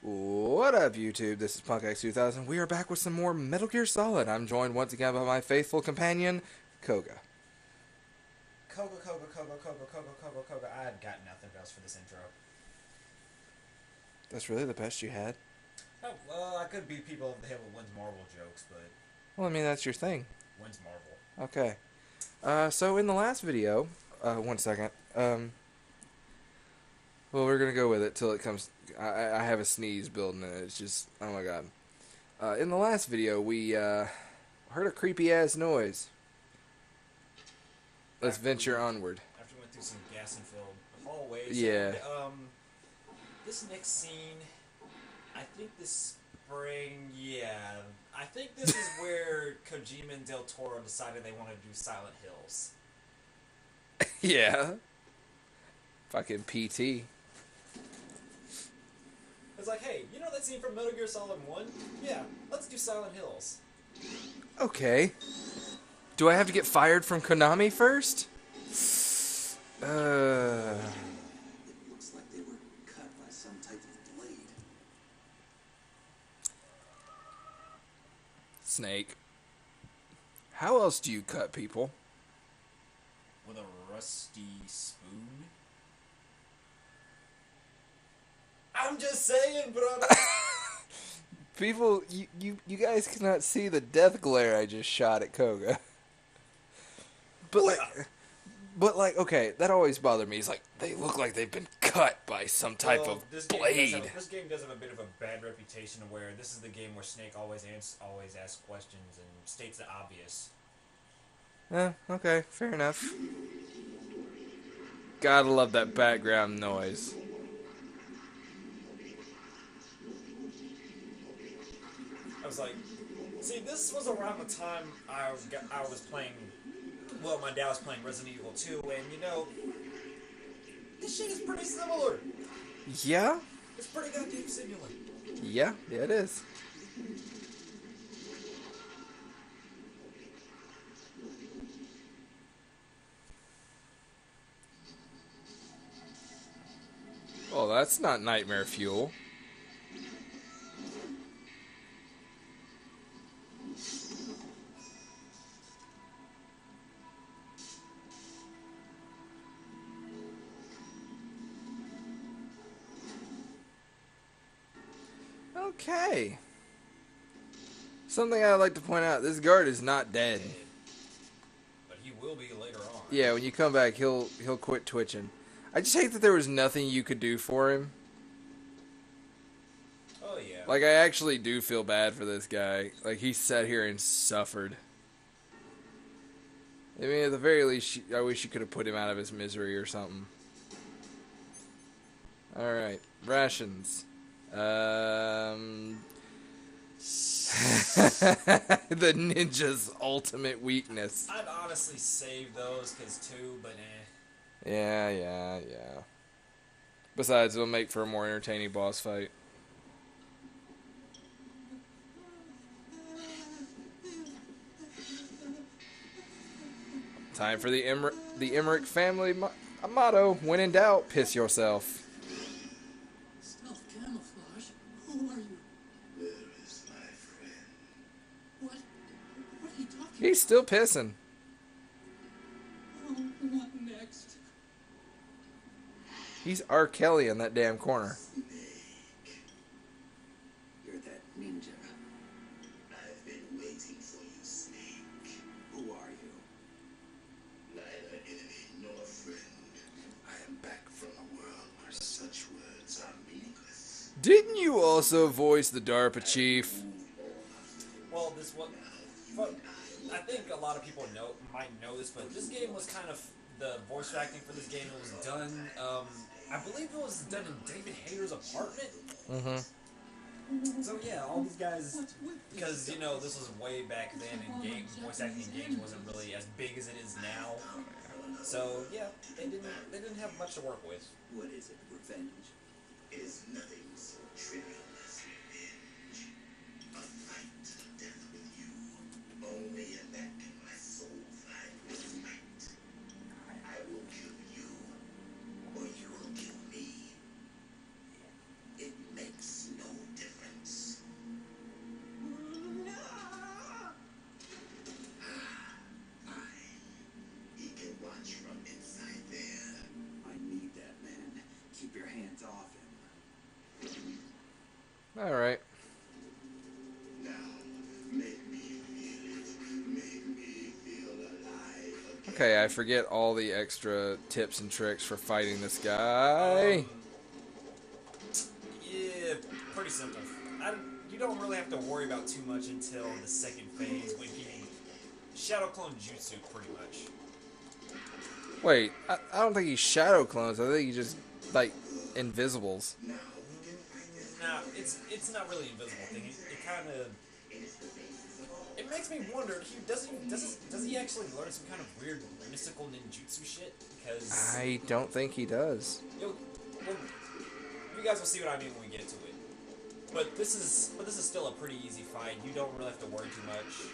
What up, YouTube? This is PunkX2000. We are back with some more Metal Gear Solid. I'm joined once again by my faithful companion, Koga. Koga. I had got nothing else for this intro. That's really the best you had? Oh, well, I could beat people over the head with when's Marvel jokes, but Well, I mean, that's your thing. when's Marvel? Okay. So in the last video, one second. Well, we're gonna go with it till it comes. I have a sneeze building, and it's just, oh my god. In the last video, we heard a creepy ass noise. Let's venture onward. After we went through some gas and filled hallways. Yeah. And, this next scene, I think this spring, I think this is where Kojima and Del Toro decided they want to do Silent Hills. Yeah. Fucking PT. It's like, hey, you know that scene from Metal Gear Solid 1? Yeah, let's do Silent Hills. Okay. Do I have to get fired from Konami first? It looks like they were cut by some type of blade. Snake. How else do you cut people? With a rusty spoon? I'm just saying, brother. People, you guys cannot see the death glare I just shot at Koga. But okay, that always bothered me. He's like, they look like they've been cut by some type of blade. This game does have a bit of a bad reputation where this is the game where Snake always asks questions and states the obvious. Okay, fair enough. Gotta love that background noise. I was like, see, this was around the time I was playing. Well, my dad was playing Resident Evil 2, and you know, this shit is pretty similar. Yeah? It's pretty goddamn similar. Yeah, it is. Oh, that's not nightmare fuel. Okay. Something I'd like to point out, this guard is not dead. But he will be later on. Yeah, when you come back, he'll quit twitching. I just hate that there was nothing you could do for him. Oh, yeah. Like, I actually do feel bad for this guy. Like, he sat here and suffered. I mean, at the very least, I wish you could have put him out of his misery or something. Alright, rations. The ninja's ultimate weakness. I'd honestly save those, because 2, but eh. Yeah. Besides, it'll make for a more entertaining boss fight. Time for the Emmerich family motto: when in doubt, piss yourself. Stealth camouflage? Who are you? Where is my friend? What? What are you talking He's still pissing. about? What next? He's R. Kelly in that damn corner. You're that ninja. I've been waiting for you, Snake. Who are you? Neither enemy nor friend. I am back from a world where such words are meaningless. Didn't you also voice the DARPA chief? Well, this one. I think a lot of people might know this, but this game was kind of. The voice acting for this game was done. I believe it was done in David Hayter's apartment. Mm-hmm. So yeah, all these guys, because you know this was way back then, and voice acting in games wasn't really as big as it is now. So yeah, they didn't have much to work with. What is it? Revenge? Is nothing so trivial as revenge. A fight to the death with you. Only in that can my soul find respite. I will kill you, or you will kill me. It makes no All right. Now, make me feel it. Make me feel alive again. Okay, I forget all the extra tips and tricks for fighting this guy. Yeah, pretty simple. You don't really have to worry about too much until the second phase when he shadow clone jutsu, pretty much. Wait, I don't think he shadow clones. I think he just like invisibles. Nah, it's not really invisible thing. It kind of it makes me wonder. Does he actually learn some kind of weird mystical ninjutsu shit? Because I don't think he does. well, you guys will see what I mean when we get to it. But this is still a pretty easy fight. You don't really have to worry too much.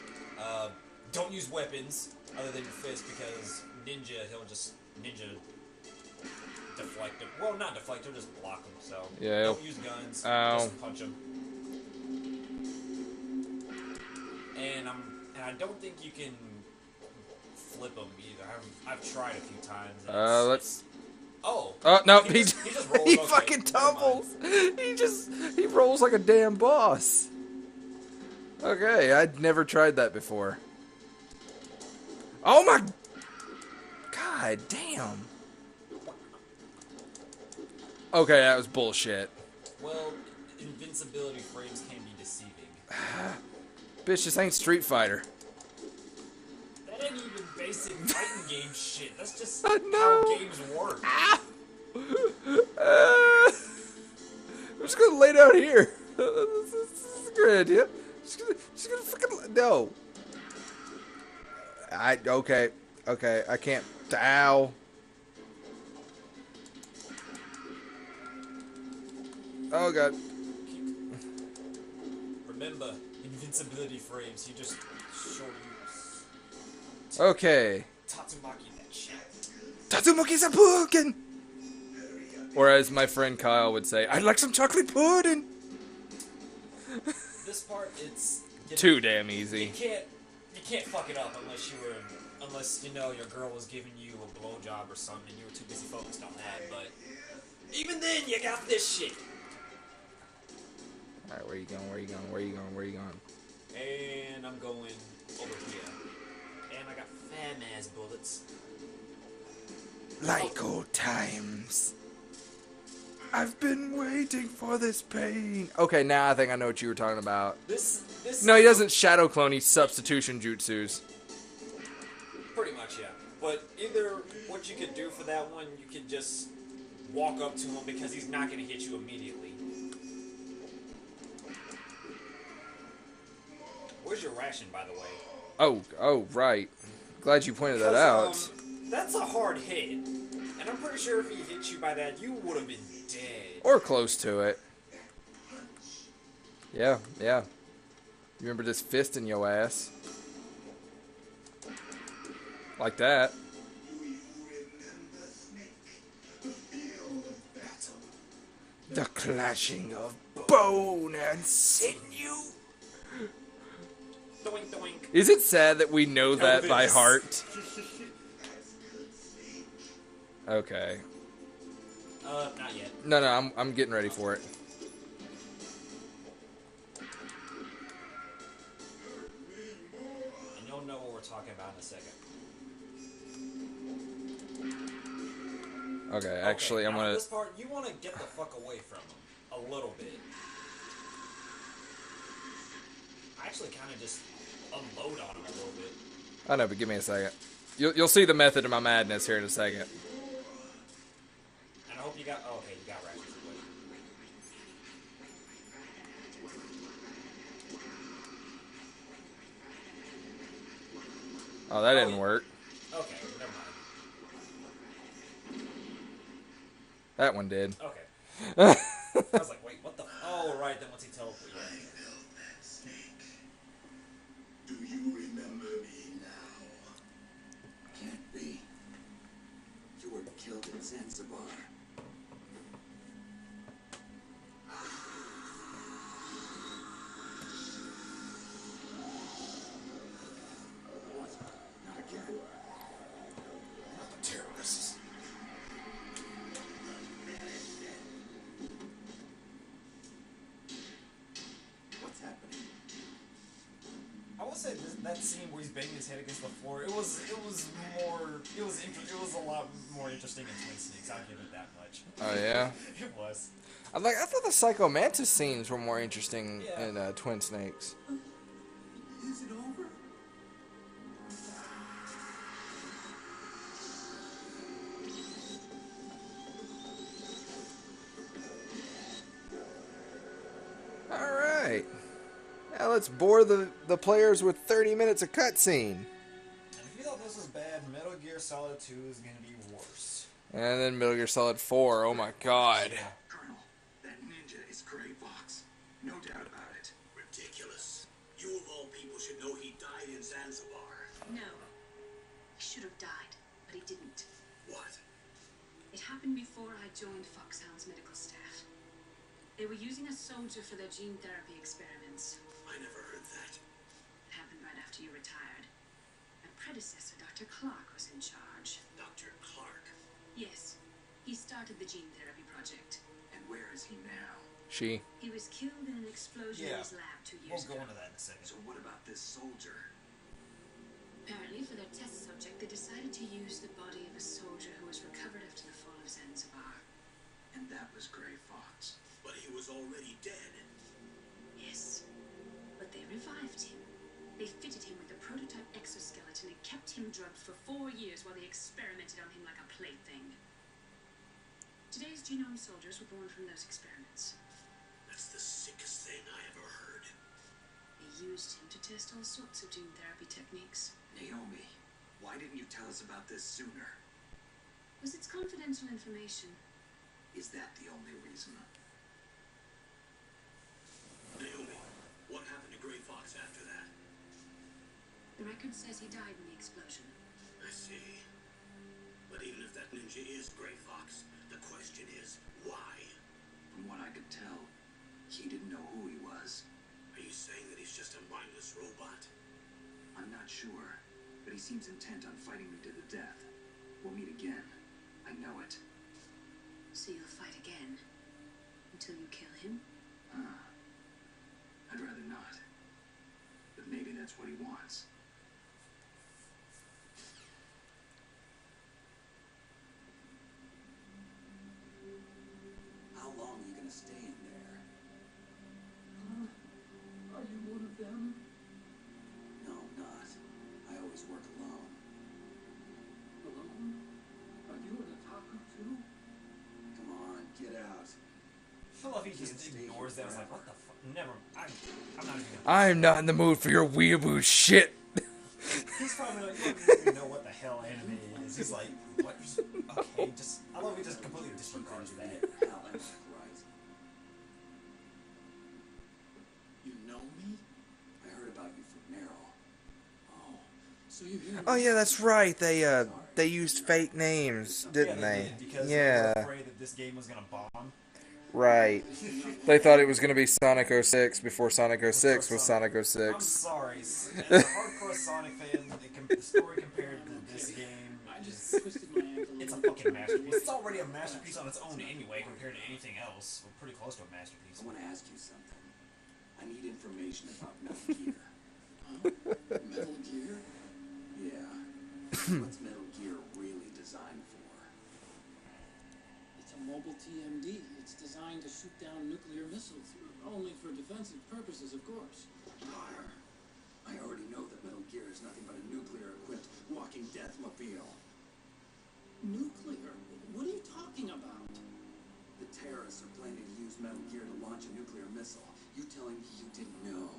Don't use weapons other than your fist because he'll just deflect him. Well, not deflect, he'll just block him. So Yeah. don't use guns. Ow. Just punch him. And I don't think you can flip him either. I've tried a few times. and Let's. Oh. Oh no, He just rolls. he Okay, fucking never mind. tumbles. He rolls like a damn boss. Okay, I'd never tried that before. Oh my god, damn. Okay, that was bullshit. Well, invincibility frames can be deceiving. Bitch, this ain't Street Fighter. That ain't even basic fighting game shit. That's just I know. how games work. I'm just gonna lay down here. This is a great idea. Just gonna fucking no. Okay, I can't. Ow. Oh god. Remember, invincibility frames. You just show use. Okay. Tatsumaki that shit. Tatsumoki's a pumpkin. Or as my friend Kyle would say, I'd like some chocolate pudding. This part, it's Too damn easy. You can't fuck it up unless you know your girl was giving you a blowjob or something and you were too busy focused on that. But even then, you got this shit. All right, where you going? Where you going? Where you going? Where you going? And I'm going over here. And I got fan ass bullets. Like old times. I've been waiting for this pain. Okay, now I think I know what you were talking about. This No, he doesn't shadow clone. He substitution jutsus. pretty much, yeah. But either what you could do for that one, you could just walk up to him because he's not going to hit you immediately. Where's your ration, by the way? Oh, right. Glad you pointed that out. That's a hard hit. And I'm pretty sure if he hit you by that, you would have been dead. Or close to it. Yeah. You remember this fist in your ass. Like that. The clashing of bone and sinew. Doink, doink. Is it sad that we know that it by is. heart? Okay. Not yet. No, I'm getting ready for it. And you'll know what we're talking about in a second. Okay, actually, I'm now gonna. This part, you want to get the fuck away from him. A little bit. I actually kind of just unload on him a little bit. I know, but give me a second. You'll see the method of my madness here in a second. And I hope you got... Oh, okay, you got rations. Oh, that didn't work. Okay, never mind. That one did. Okay. I was like, wait, what the... Oh, right, then once he teleported... Yeah. Do you remember me now? Can't be. You were killed in Zanzibar. Not again. Not the terrorists. that scene where he's banging his head against the floor, it was a lot more interesting in Twin Snakes. I'll give it that much. Oh yeah. It was. I thought the Psycho Mantis scenes were more interesting Yeah. in Twin Snakes. Is it over? All right. Now let's bore the players with 30 minutes of cutscene. And if you thought this was bad, Metal Gear Solid 2 is going to be worse. And then Metal Gear Solid 4. Oh my god. Colonel, that ninja is Gray Fox. No doubt about it. Ridiculous. You of all people should know he died in Zanzibar. No. He should have died, but he didn't. What? It happened before I joined Foxhound's medical staff. They were using a soldier for their gene therapy experiments. I never heard that. It happened right after you retired. My predecessor, Dr. Clark, was in charge. Dr. Clark. Yes, he started the gene therapy project. And where is he now? She. He was killed in an explosion Yeah. in his lab 2 We'll years go ago. into that in a second. So what about this soldier? Apparently, for their test subject, they decided to use the body of a soldier who was recovered after the fall of Zanzibar. And that was Gray Fox. But he was already dead. Yes, but they revived him. They fitted him with a prototype exoskeleton and kept him drugged for 4 years while they experimented on him like a plaything. Today's genome soldiers were born from those experiments. That's the sickest thing I ever heard. They used him to test all sorts of gene therapy techniques. Naomi, why didn't you tell us about this sooner? Was it's confidential information? Is that the only reason? Naomi, what happened to Gray Fox after that? The record says he died in the explosion. I see. But even if that ninja is Gray Fox, the question is, why? From what I could tell, he didn't know who he was. Are you saying that he's just a mindless robot? I'm not sure, but he seems intent on fighting me to the death. We'll meet again. I know it. So you'll fight again? Until you kill him? I'd rather not. But maybe that's what he wants. How long are you gonna stay in there? Are you one of them? No, I'm not. I always work alone. Alone? Are you an otaku too? Come on, get out. I love he just ignores that. I was like, what the fuck? Never. I'm not even gonna. I'm not in the mood for your weeaboo shit. He's probably like, you don't even know what the hell anime is. He's like, what? Okay, just. I love he just completely disregards that. Hell, that's right. You know me? I heard about you from Meryl. Oh, so you hear? Oh yeah, that's right. They used fake names, didn't Yeah, they? did, because they Yeah. were afraid that this game was gonna bomb. Right. They thought it was going to be Sonic 06 before Sonic 06 was Sonic I'm 06. sorry. As a hardcore Sonic fan, the story compared to this game, it's a fucking masterpiece. It's already a masterpiece on its own anyway, compared to anything else. We're pretty close to a masterpiece. I want to ask you something. I need information about Metal Gear. Huh? Metal Gear? Yeah. What's Metal Gear really designed for? It's a mobile TMD. It's designed to shoot down nuclear missiles, only for defensive purposes, of course. Arr. I already know that Metal Gear is nothing but a nuclear-equipped walking death-mobile. Nuclear? What are you talking about? The terrorists are planning to use Metal Gear to launch a nuclear missile. You telling me you didn't know?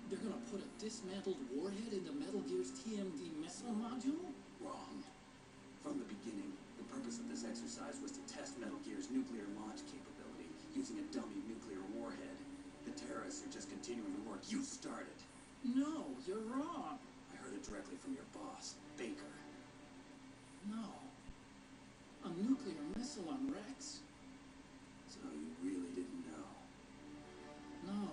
They're gonna put a dismantled warhead into Metal Gear's TMD missile module? Wrong. From the beginning, the purpose of this exercise was to test Metal Gear's nuclear launch capability using a dummy nuclear warhead. The terrorists are just continuing the work you started. No, you're wrong. I heard it directly from your boss, Baker. No. A nuclear missile on Rex? So you really didn't know? No.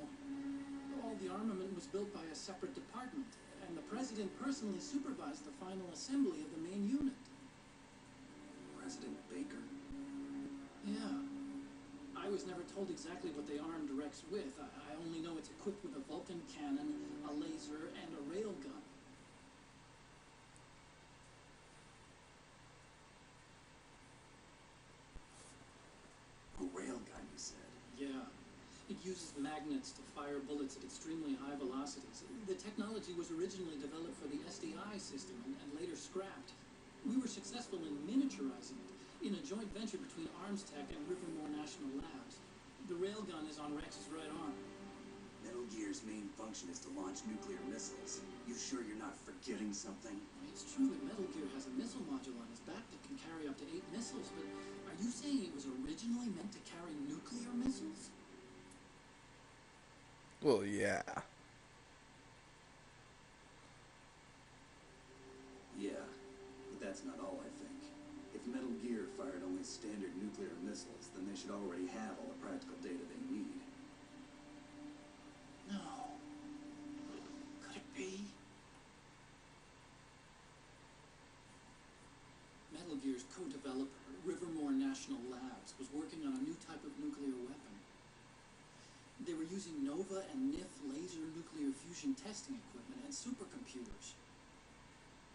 All the armament was built by a separate department, and the president personally supervised the final assembly of the main unit. President Baker? Yeah. I was never told exactly what they armed Rex with. I only know it's equipped with a Vulcan cannon, a laser, and a railgun. A railgun, you said? Yeah. It uses magnets to fire bullets at extremely high velocities. The technology was originally developed for the SDI system and later scrapped. We were successful in miniaturizing it in a joint venture between Armstech and Rivermore National Labs. The railgun is on Rex's right arm. Metal Gear's main function is to launch nuclear missiles. You sure you're not forgetting something? It's true that Metal Gear has a missile module on his back that can carry up to 8 missiles, but are you saying it was originally meant to carry nuclear missiles? Well, yeah. Yeah, but that's not all, I think. If Metal Gear fired only standard nuclear missiles, then they should already have all the practical data they need. No. Could it be? Metal Gear's co-developer, Rivermore National Labs, was working on a new type of nuclear weapon. They were using NOVA and NIF laser nuclear fusion testing equipment and supercomputers.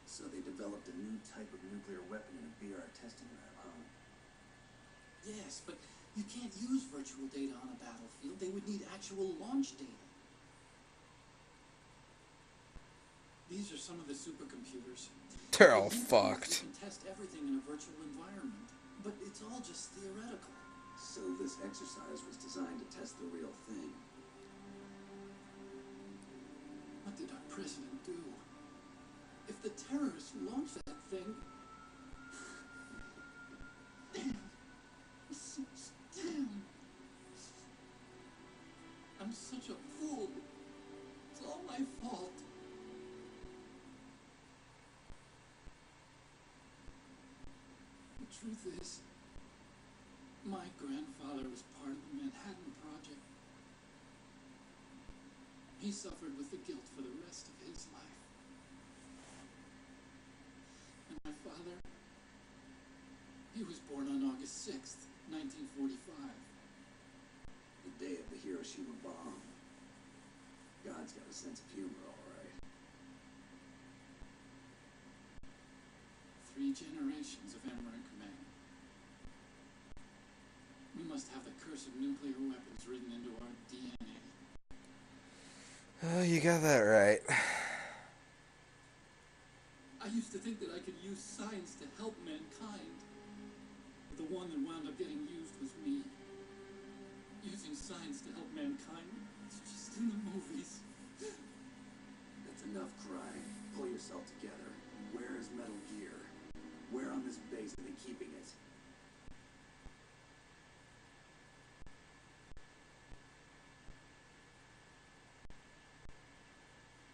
So they developed a new type of nuclear weapon in a BR testing lab, huh? Yes, but you can't use virtual data on a battlefield. They would need actual launch data. These are some of the supercomputers. They're all With these, fucked. You can test everything in a virtual environment, but it's all just theoretical. So this exercise was designed to test the real thing. What did our president do? If the terrorists launch that thing... Damn. Damn. I'm such a fool. It's all my fault. The truth is, my grandfather was part of the Manhattan Project. He suffered with the guilt for the rest of his life. And my father, he was born on August 6th, 1945. The day of the Hiroshima bomb. God's got a sense of humor, all right. 3 generations of Amaranth Command. We must have the curse of nuclear weapons written into our DNA. Oh, you got that right. I used to think that I could use science to help mankind. But the one that wound up getting used was me. Using science to help mankind, it's just in the movies. That's enough crying. Pull yourself together. Where is Metal Gear? Where on this base are they keeping it?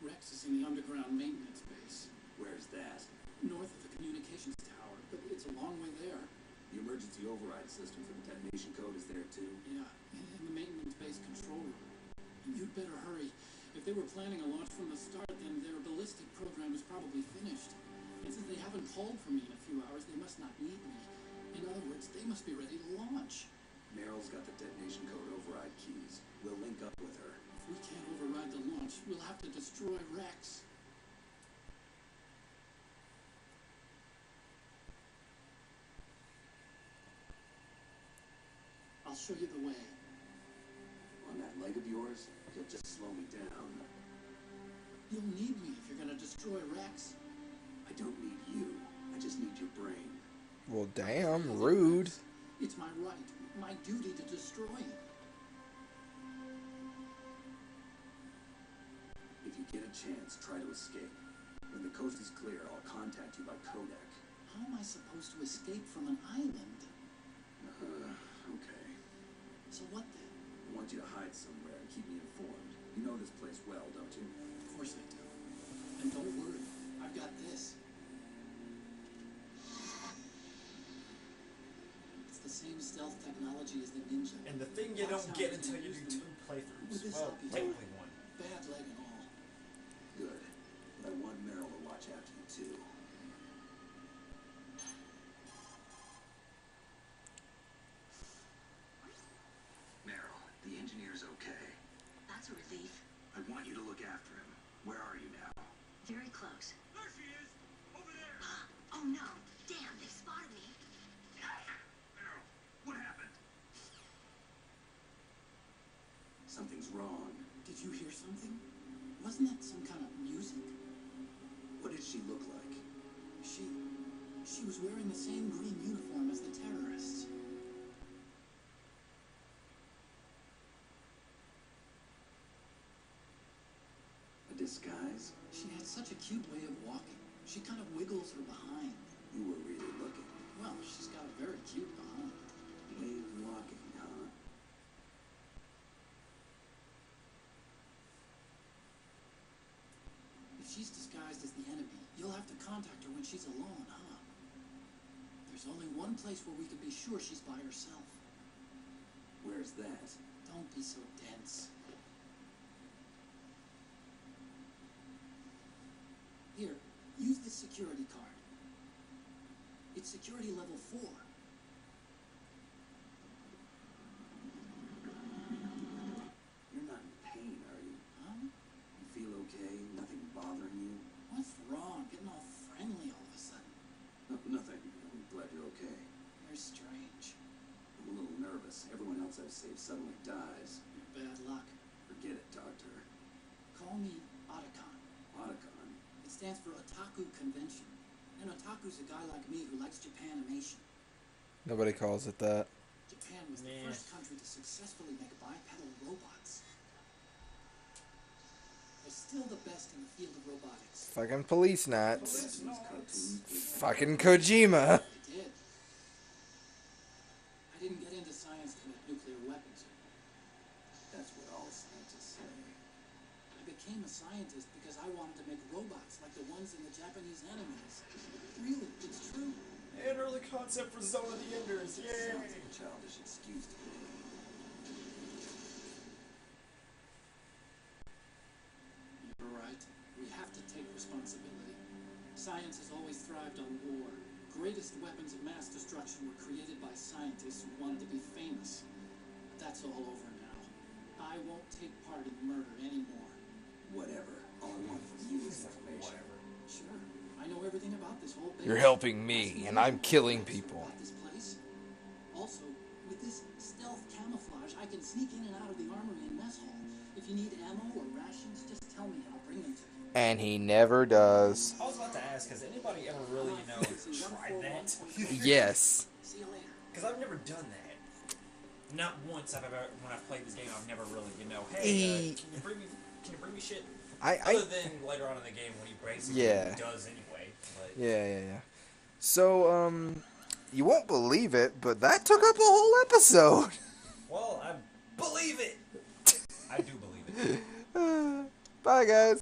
Rex is in the underground maintenance base, Where's that? north of the communications tower, but it's a long way there. The emergency override system for the detonation code is there too. Yeah, in the maintenance base control room. You'd better hurry. If they were planning a launch from the start, then their ballistic program is probably finished. And since they haven't called for me in a few hours, they must not need me. In other words, they must be ready to launch. Meryl's got the detonation code override keys. We'll link up with her. If we can't override the launch, we'll have to destroy Rex. I'll show you the way. On that leg of yours, you'll just slow me down. You'll need me if you're gonna destroy Rex. I don't need you. I just need your brain. Well, damn, rude. It's my right, my duty to destroy it. If you get a chance, try to escape. When the coast is clear, I'll contact you by Kodak. How am I supposed to escape from an island? Okay. So what then? I want you to hide somewhere and keep me informed. You know this place well, don't you? Of course I do. And don't worry, I've got this. It's the same stealth technology as the Ninja. And the thing you don't get until you do 2 playthroughs. Well, technically 1. Bad leg and all. Good. But I want Meryl to watch after you too. he's okay. That's a relief. I want you to look after him. Where are you now? Very close. There she is! Over there! Oh no. Damn, they spotted me. Arrow, what happened? Something's wrong. Did you hear something? Wasn't that some kind of music? What did she look like? She was wearing the same green uniform as the terrorists. A disguise? She had such a cute way of walking. She kind of wiggles her behind. You were really looking. Well, she's got a very cute behind. Way of walking, huh? If she's disguised as the enemy, you'll have to contact her when she's alone, huh? There's only one place where we can be sure she's by herself. Where's that? Don't be so dense. Here, use this security card. It's security level 4. You're not in pain, are you? Huh? You feel okay? Nothing bothering you? What's wrong? Getting all friendly all of a sudden. No, nothing. I'm glad you're okay. You're strange. I'm a little nervous. Everyone else I've saved suddenly dies. You're bad luck. Forget it, Doctor. Call me Otacon. Otacon? It stands for Otaku Convention. An otaku's a guy like me who likes Japanimation. Nobody calls it that. Japan was the Nah. first country to successfully make bipedal robots. They're still the best in the field of robotics. Fucking police knots. Japanese cartoons. Fucking Kojima. They did. I didn't get into science to make nuclear weapons. That's what all scientists say. I became a scientist because I wanted to make robots like the ones in the Japanese animes. Really, it's true. An early concept for Zone of the Enders. Yay! Sounds like a childish excuse to me. You're right. We have to take responsibility. Science has always thrived on war. Greatest weapons of mass destruction were created by scientists who wanted to be famous. But that's all over now. I won't take part in murder anymore. Whatever. All I want from you is information. Sure, I know everything about this whole base. You're helping me, and I'm killing people. About this place. Also, with this stealth camouflage, I can sneak in and out of the armory and mess hall. If you need ammo or rations, just tell me and I'll bring them to you. And he never does. I was about to ask, has anybody ever really, tried that? Yes. See you later. Because I've never done that. Not once I've ever, when I've played this game, I've never really, hey, can you bring me shit? Other than later on in the game when he basically does anyway. But Yeah. So, you won't believe it, but that took up a whole episode. well, I believe it. I do believe it. Bye, guys.